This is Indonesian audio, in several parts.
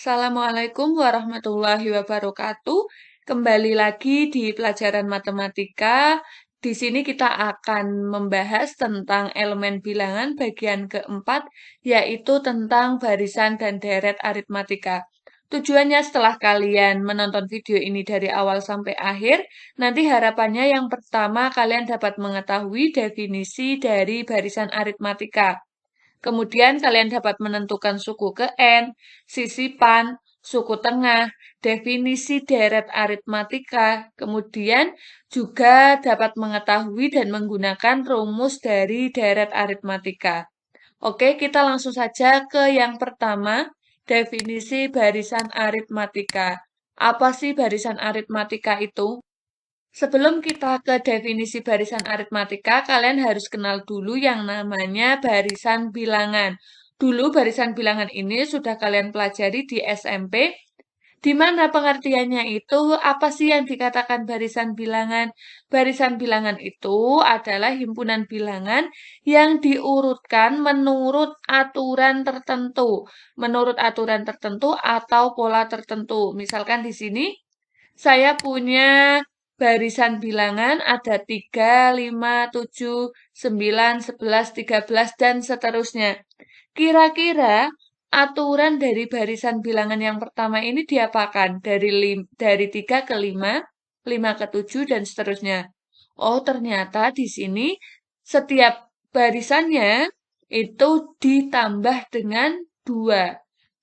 Assalamualaikum warahmatullahi wabarakatuh. Kembali lagi di pelajaran matematika. Di sini kita akan membahas tentang elemen bilangan bagian keempat, yaitu tentang barisan dan deret aritmatika. Tujuannya setelah kalian menonton video ini dari awal sampai akhir, nanti harapannya yang pertama kalian dapat mengetahui definisi dari barisan aritmatika. Kemudian kalian dapat menentukan suku ke N, sisipan, suku tengah, definisi deret aritmatika, kemudian juga dapat mengetahui dan menggunakan rumus dari deret aritmatika. Oke, kita langsung saja ke yang pertama, definisi barisan aritmatika. Apa sih barisan aritmatika itu? Sebelum kita ke definisi barisan aritmatika, kalian harus kenal dulu yang namanya barisan bilangan. Dulu barisan bilangan ini sudah kalian pelajari di SMP, di mana pengertiannya itu apa sih yang dikatakan barisan bilangan? Barisan bilangan itu adalah himpunan bilangan yang diurutkan menurut aturan tertentu. Menurut aturan tertentu atau pola tertentu. Misalkan di sini saya punya barisan bilangan ada 3, 5, 7, 9, 11, 13, dan seterusnya. Kira-kira aturan dari barisan bilangan yang pertama ini diapakan? Dari 3 ke 5, 5 ke 7, dan seterusnya. Oh, ternyata di sini setiap barisannya itu ditambah dengan 2.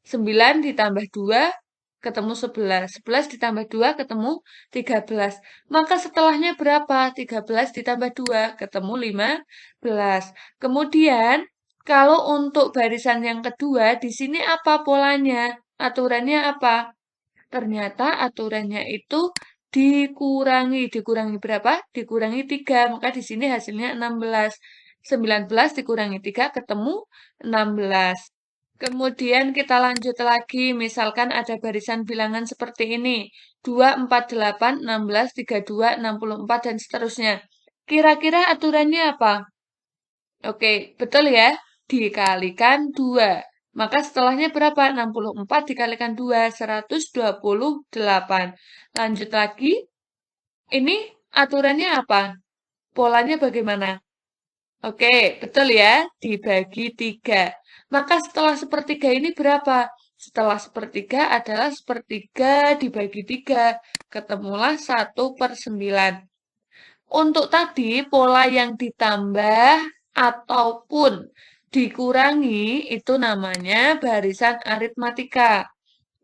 9 ditambah 2 ketemu 11. 11 ditambah 2 ketemu 13. Maka setelahnya berapa? 13 ditambah 2 ketemu 15. Kemudian, kalau untuk barisan yang kedua, di sini apa polanya? Aturannya apa? Ternyata aturannya itu dikurangi. Dikurangi berapa? Dikurangi 3. Maka di sini hasilnya 16. 19 dikurangi 3 ketemu 16. Kemudian kita lanjut lagi, misalkan ada barisan bilangan seperti ini. 2, 4, 8, 16, 32, 64, dan seterusnya. Kira-kira aturannya apa? Oke, betul ya? Dikalikan 2. Maka setelahnya berapa? 64 dikalikan 2, 128. Lanjut lagi. Ini aturannya apa? Polanya bagaimana? Oke, betul ya, dibagi 3. Maka setelah sepertiga ini berapa? Setelah sepertiga adalah sepertiga dibagi 3. Ketemulah 1/9. Untuk tadi, pola yang ditambah ataupun dikurangi itu namanya barisan aritmatika.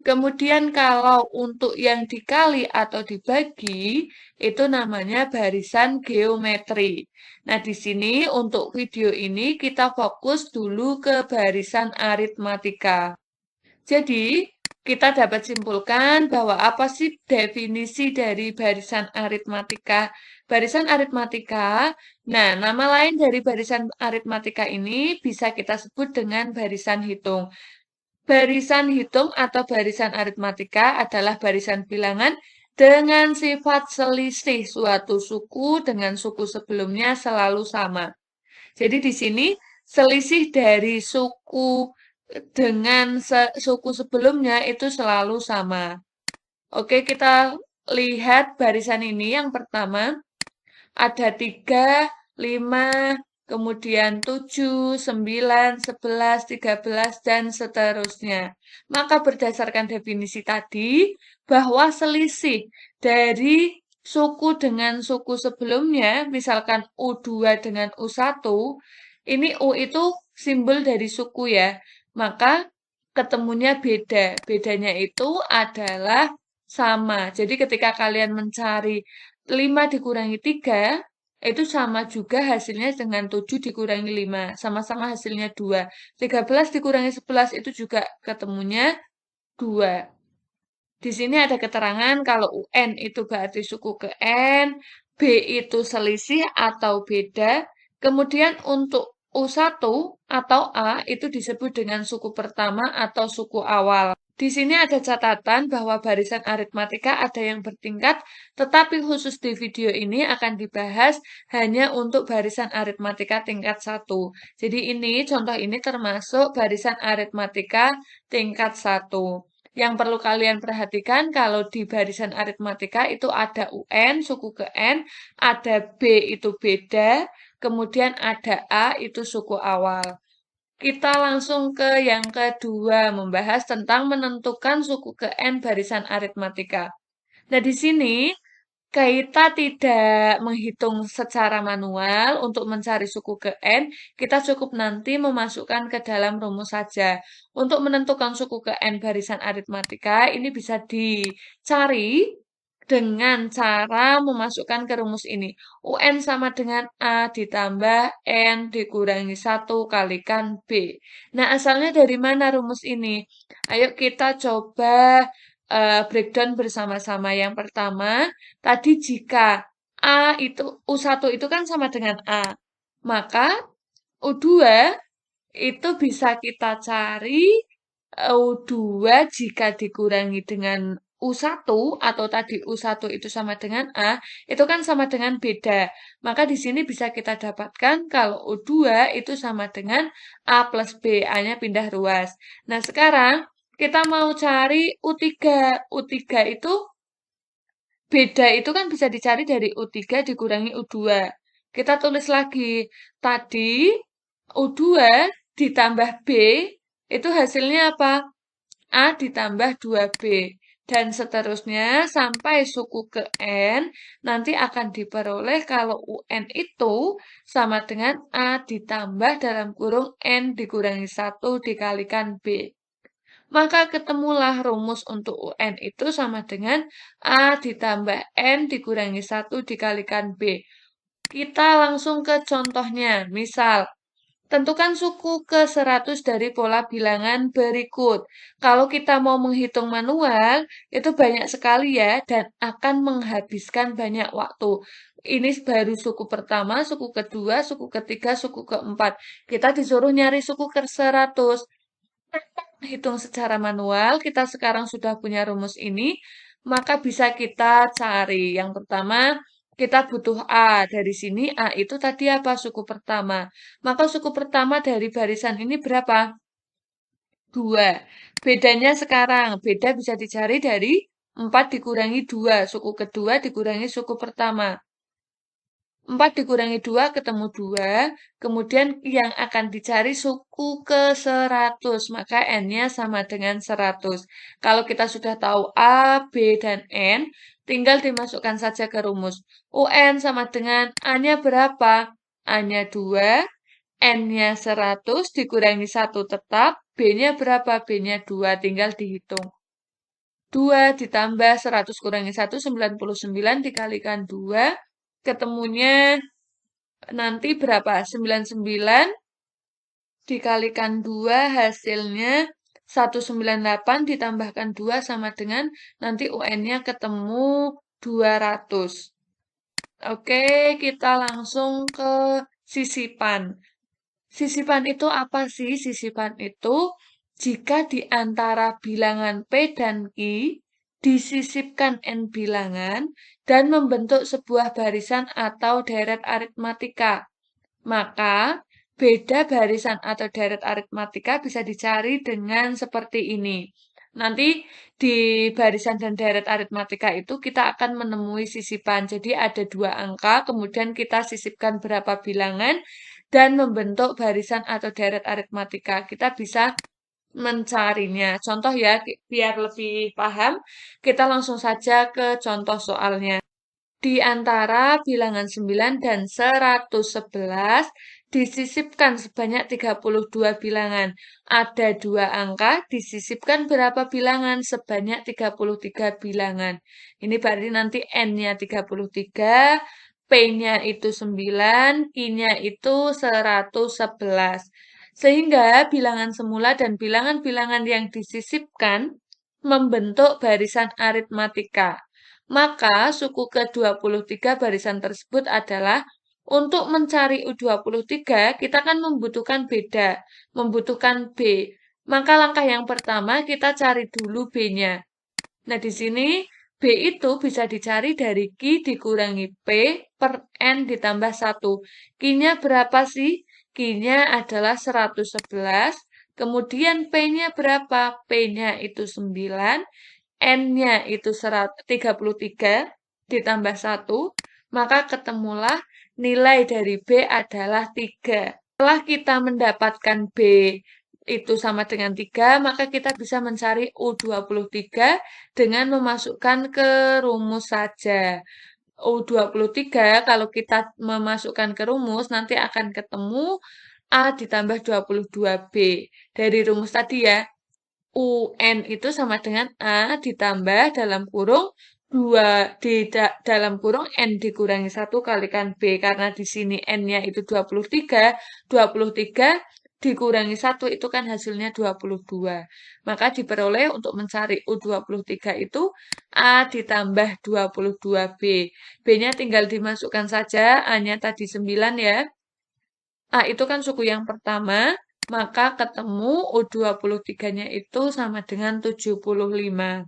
Kemudian kalau untuk yang dikali atau dibagi, itu namanya barisan geometri. Nah, di sini untuk video ini kita fokus dulu ke barisan aritmatika. Jadi, kita dapat simpulkan bahwa apa sih definisi dari barisan aritmatika? Barisan aritmatika, nah nama lain dari barisan aritmatika ini bisa kita sebut dengan barisan hitung. Barisan hitung atau barisan aritmatika adalah barisan bilangan dengan sifat selisih suatu suku dengan suku sebelumnya selalu sama. Jadi di sini selisih dari suku dengan suku sebelumnya itu selalu sama. Oke, kita lihat barisan ini. Yang pertama, ada 3, 5, kemudian 7, 9, 11, 13, dan seterusnya. Maka berdasarkan definisi tadi, bahwa selisih dari suku dengan suku sebelumnya, misalkan U2 dengan U1, ini U itu simbol dari suku ya, maka ketemunya beda. Bedanya itu adalah sama. Jadi ketika kalian mencari 5 dikurangi 3, itu sama juga hasilnya dengan 7 dikurangi 5. Sama-sama hasilnya 2. 13 dikurangi 11 itu juga ketemunya 2. Di sini ada keterangan kalau UN itu berarti suku ke N, B itu selisih atau beda. Kemudian untuk U1 atau A itu disebut dengan suku pertama atau suku awal. Di sini ada catatan bahwa barisan aritmatika ada yang bertingkat, tetapi khusus di video ini akan dibahas hanya untuk barisan aritmatika tingkat 1. Jadi ini, contoh ini termasuk barisan aritmatika tingkat 1. Yang perlu kalian perhatikan kalau di barisan aritmatika itu ada UN, suku ke N, ada B itu beda, kemudian ada A itu suku awal. Kita langsung ke yang kedua, membahas tentang menentukan suku ke N barisan aritmatika. Nah, di sini kita tidak menghitung secara manual untuk mencari suku ke N, kita cukup nanti memasukkan ke dalam rumus saja. Untuk menentukan suku ke N barisan aritmatika, ini bisa dicari dengan cara memasukkan ke rumus ini. UN sama dengan A ditambah N dikurangi 1 kalikan B. Nah, asalnya dari mana rumus ini? Ayo kita coba breakdown bersama-sama. Yang pertama, tadi jika A itu U1 itu kan sama dengan A, maka U2 itu bisa kita cari U2 jika dikurangi dengan U1 atau tadi U1 itu sama dengan A, itu kan sama dengan beda. Maka di sini bisa kita dapatkan kalau U2 itu sama dengan A plus B, A-nya pindah ruas. Nah, sekarang kita mau cari U3. U3 itu beda itu kan bisa dicari dari U3 dikurangi U2. Kita tulis lagi, tadi U2 ditambah B, itu hasilnya apa? A ditambah 2B. Dan seterusnya sampai suku ke N, nanti akan diperoleh kalau UN itu sama dengan A ditambah dalam kurung N dikurangi 1 dikalikan B. Maka ketemulah rumus untuk UN itu sama dengan A ditambah N dikurangi 1 dikalikan B. Kita langsung ke contohnya. Misal, tentukan suku ke-100 dari pola bilangan berikut. Kalau kita mau menghitung manual, itu banyak sekali ya, dan akan menghabiskan banyak waktu. Ini baru suku pertama, suku kedua, suku ketiga, suku keempat. Kita disuruh nyari suku ke-100. Hitung secara manual, kita sekarang sudah punya rumus ini, maka bisa kita cari. Yang pertama, kita butuh A. Dari sini A itu tadi apa? Suku pertama. Maka suku pertama dari barisan ini berapa? 2. Bedanya sekarang, beda bisa dicari dari 4 dikurangi 2. Suku kedua dikurangi suku pertama. 4 dikurangi 2 ketemu 2, kemudian yang akan dicari suku ke-100, maka N-nya sama dengan 100. Kalau kita sudah tahu A, B, dan N, tinggal dimasukkan saja ke rumus. UN sama dengan A-nya berapa? A-nya 2, N-nya 100, dikurangi 1 tetap, B-nya berapa? B-nya 2, tinggal dihitung. 2 ditambah 100 kurangi 1, 99 dikalikan 2, ketemunya nanti berapa? 99 dikalikan 2 hasilnya 198 ditambahkan 2 sama dengan nanti UN-nya ketemu 200. Oke, kita langsung ke sisipan. Sisipan itu apa sih? Sisipan itu jika di antara bilangan P dan Q disisipkan N bilangan dan membentuk sebuah barisan atau deret aritmatika. Maka beda barisan atau deret aritmatika bisa dicari dengan seperti ini. Nanti di barisan dan deret aritmatika itu kita akan menemui sisipan. Jadi ada 2 angka, kemudian kita sisipkan berapa bilangan dan membentuk barisan atau deret aritmatika. Kita bisa mencarinya. Contoh ya, biar lebih paham, kita langsung saja ke contoh soalnya. Di antara bilangan 9 dan 111 disisipkan sebanyak 32 bilangan. Ada 2 angka, disisipkan berapa bilangan? Sebanyak 33 bilangan. Ini berarti nanti N-nya 33, P-nya itu 9, Q-nya itu 111. Sehingga bilangan semula dan bilangan-bilangan yang disisipkan membentuk barisan aritmatika. Maka suku ke-23 barisan tersebut adalah untuk mencari U23 kita kan membutuhkan beda, membutuhkan B. Maka langkah yang pertama kita cari dulu B-nya. Nah, di sini B itu bisa dicari dari Q dikurangi P per N ditambah 1. Q-nya berapa sih? Q-nya adalah 111 Kemudian P-nya berapa? P-nya itu 9, N-nya itu 33 ditambah 1, maka ketemulah nilai dari B adalah 3. Setelah kita mendapatkan B itu sama dengan 3, maka kita bisa mencari U23 dengan memasukkan ke rumus saja. U23 kalau kita memasukkan ke rumus nanti akan ketemu A ditambah 22B. Dari rumus tadi ya, UN itu sama dengan A ditambah dalam kurung 2 dalam kurung N dikurangi 1 kalikan B. Karena di sini N-nya itu 23, 23 dikurangi 1 itu kan hasilnya 22. Maka diperoleh untuk mencari U23 itu A ditambah 22B. B-nya tinggal dimasukkan saja, A-nya tadi 9 ya. A itu kan suku yang pertama, maka ketemu U23-nya itu sama dengan 75.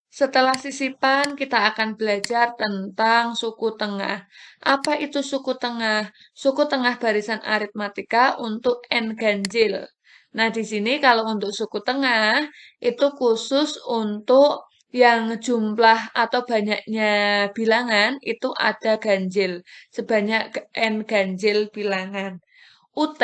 Setelah sisipan, kita akan belajar tentang suku tengah. Apa itu suku tengah? Suku tengah barisan aritmatika untuk n ganjil. Nah, di sini kalau untuk suku tengah, itu khusus untuk yang jumlah atau banyaknya bilangan itu ada ganjil. Sebanyak n ganjil bilangan. UT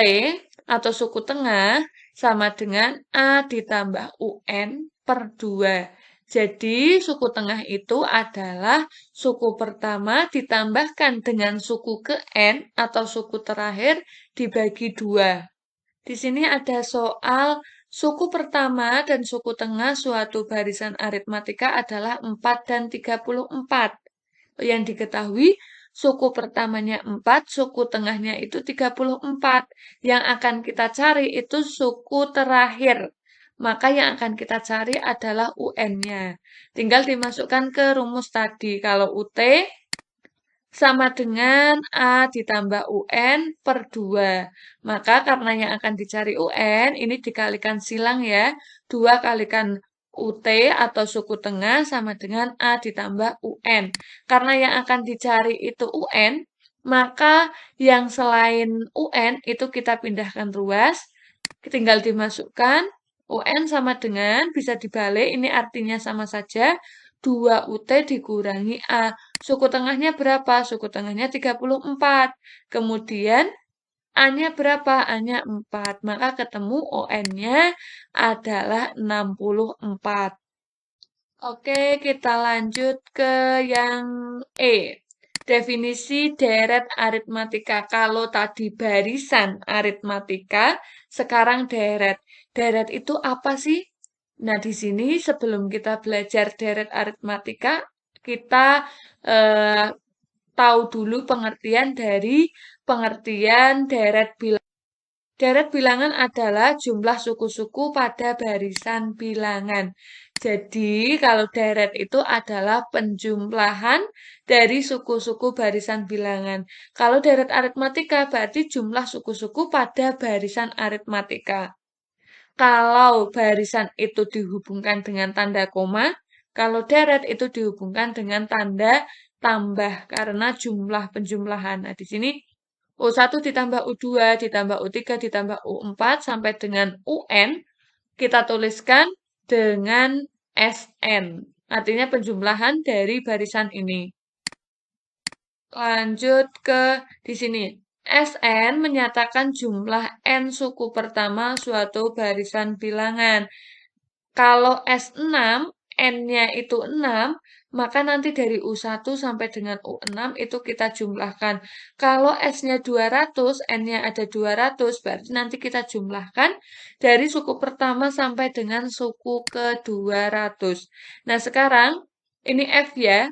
atau suku tengah sama dengan A ditambah UN per 2. Jadi, suku tengah itu adalah suku pertama ditambahkan dengan suku ke N atau suku terakhir dibagi 2. Di sini ada soal suku pertama dan suku tengah suatu barisan aritmatika adalah 4 dan 34. Yang diketahui suku pertamanya 4, suku tengahnya itu 34. Yang akan kita cari itu suku terakhir. Maka yang akan kita cari adalah UN-nya. Tinggal dimasukkan ke rumus tadi. Kalau UT sama dengan A ditambah UN per 2. Maka karena yang akan dicari UN, ini dikalikan silang ya. 2 kalikan UT atau suku tengah sama dengan A ditambah UN. Karena yang akan dicari itu UN, maka yang selain UN itu kita pindahkan ruas, tinggal dimasukkan UN sama dengan, bisa dibalik, ini artinya sama saja, 2UT dikurangi A. Suku tengahnya berapa? Suku tengahnya 34. Kemudian A-nya berapa? A-nya 4. Maka ketemu ON-nya adalah 64. Oke, kita lanjut ke yang E. Definisi deret aritmatika. Kalau tadi barisan aritmatika, sekarang deret. Deret itu apa sih? Nah, di sini sebelum kita belajar deret aritmatika, kita eh, tahu dulu pengertian dari pengertian deret bilangan. Deret bilangan adalah jumlah suku-suku pada barisan bilangan. Jadi, kalau deret itu adalah penjumlahan dari suku-suku barisan bilangan. Kalau deret aritmatika berarti jumlah suku-suku pada barisan aritmatika. Kalau barisan itu dihubungkan dengan tanda koma, kalau deret itu dihubungkan dengan tanda tambah karena jumlah penjumlahan. Nah, di sini U1 ditambah U2 ditambah U3 ditambah U4 sampai dengan UN kita tuliskan dengan SN. Artinya penjumlahan dari barisan ini. Lanjut ke di sini. SN menyatakan jumlah N suku pertama suatu barisan bilangan. Kalau S6, N-nya itu 6, maka nanti dari U1 sampai dengan U6 itu kita jumlahkan. Kalau S-nya 200, N-nya ada 200, berarti nanti kita jumlahkan dari suku pertama sampai dengan suku ke-200. Nah, sekarang ini F ya.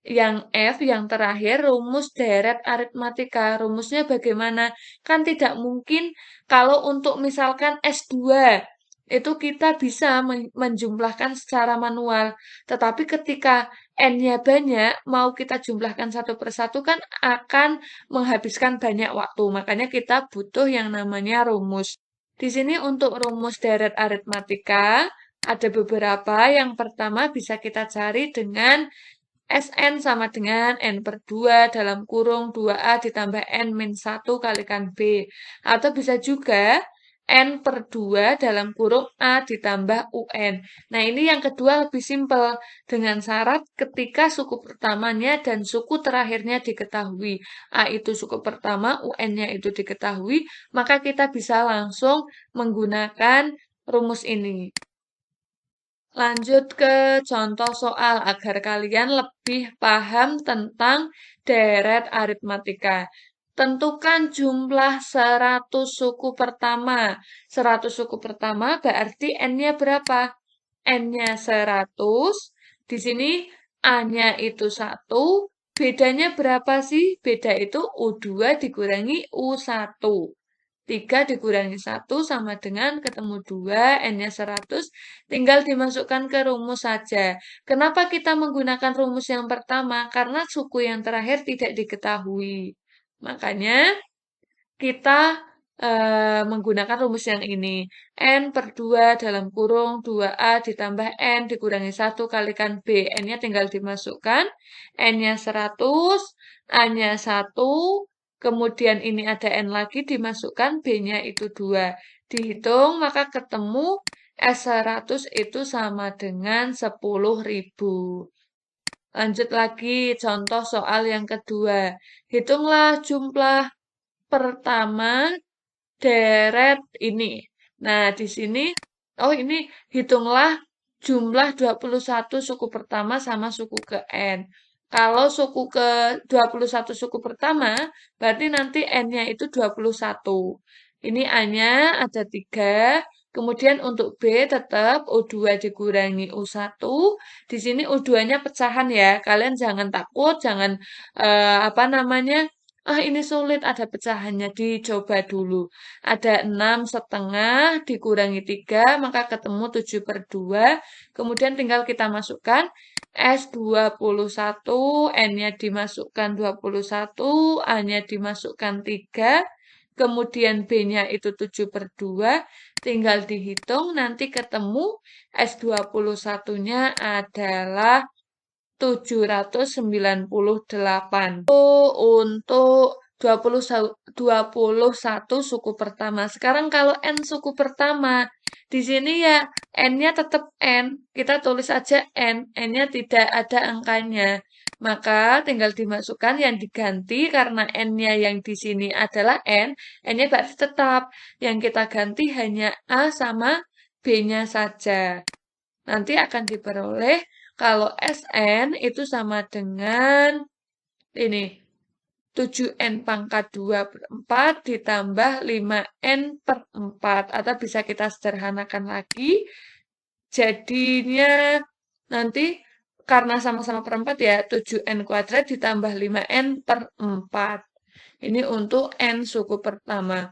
Yang F, yang terakhir, rumus deret aritmatika. Rumusnya bagaimana? Kan tidak mungkin kalau untuk misalkan S2, itu kita bisa menjumlahkan secara manual. Tetapi ketika N-nya banyak, mau kita jumlahkan satu persatu kan akan menghabiskan banyak waktu. Makanya kita butuh yang namanya rumus. Di sini untuk rumus deret aritmatika, ada beberapa. Yang pertama bisa kita cari dengan SN sama dengan N per 2 dalam kurung 2A ditambah N min 1 kalikan B. Atau bisa juga N per 2 dalam kurung A ditambah UN. Nah, ini yang kedua lebih simpel. Dengan syarat ketika suku pertamanya dan suku terakhirnya diketahui. A itu suku pertama, UN-nya itu diketahui, maka kita bisa langsung menggunakan rumus ini. Lanjut ke contoh soal agar kalian lebih paham tentang deret aritmatika. Tentukan jumlah 100 suku pertama. 100 suku pertama berarti N-nya berapa? N-nya 100. Di sini A-nya itu 1. Bedanya berapa sih? Beda itu U2 dikurangi U1. 3 dikurangi 1 sama dengan ketemu 2, N-nya 100, tinggal dimasukkan ke rumus saja. Kenapa kita menggunakan rumus yang pertama? Karena suku yang terakhir tidak diketahui. Makanya kita menggunakan rumus yang ini. N per 2 dalam kurung 2A ditambah N dikurangi 1 kalikan B. N-nya tinggal dimasukkan. N-nya 100, A-nya 1, kemudian ini ada N lagi dimasukkan, B-nya itu 2. Dihitung, maka ketemu S100 itu sama dengan 10.000. Lanjut lagi, contoh soal yang kedua. Hitunglah jumlah pertama deret ini. Nah, di sini, oh ini hitunglah jumlah 21 suku pertama sama suku ke N. Kalau suku ke 21 suku pertama, berarti nanti N-nya itu 21. Ini A-nya ada 3. Kemudian untuk B tetap U2 dikurangi U1. Di sini U2-nya pecahan ya. Kalian jangan takut, jangan apa namanya, ah ini sulit ada pecahannya, dicoba dulu. Ada 6,5 dikurangi 3, maka ketemu 7 per 2. Kemudian tinggal kita masukkan S21, N-nya dimasukkan 21, A-nya dimasukkan 3, kemudian B-nya itu 7 per 2, tinggal dihitung, nanti ketemu S21-nya adalah 798. Untuk 21 suku pertama. Sekarang kalau N suku pertama, di sini ya N-nya tetap N. Kita tulis aja N. N-nya tidak ada angkanya. Maka tinggal dimasukkan yang diganti karena N-nya yang di sini adalah N. N-nya berarti tetap. Yang kita ganti hanya A sama B-nya saja. Nanti akan diperoleh kalau Sn itu sama dengan ini 7n pangkat 2 per 4 ditambah 5n per 4. Atau bisa kita sederhanakan lagi. Jadinya nanti karena sama-sama per 4 ya 7n kuadrat ditambah 5n per 4. Ini untuk n suku pertama.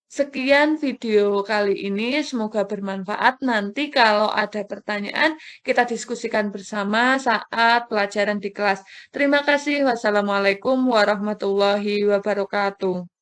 Sekian video kali ini, semoga bermanfaat. Nanti kalau ada pertanyaan, kita diskusikan bersama saat pelajaran di kelas. Terima kasih. Wassalamualaikum warahmatullahi wabarakatuh.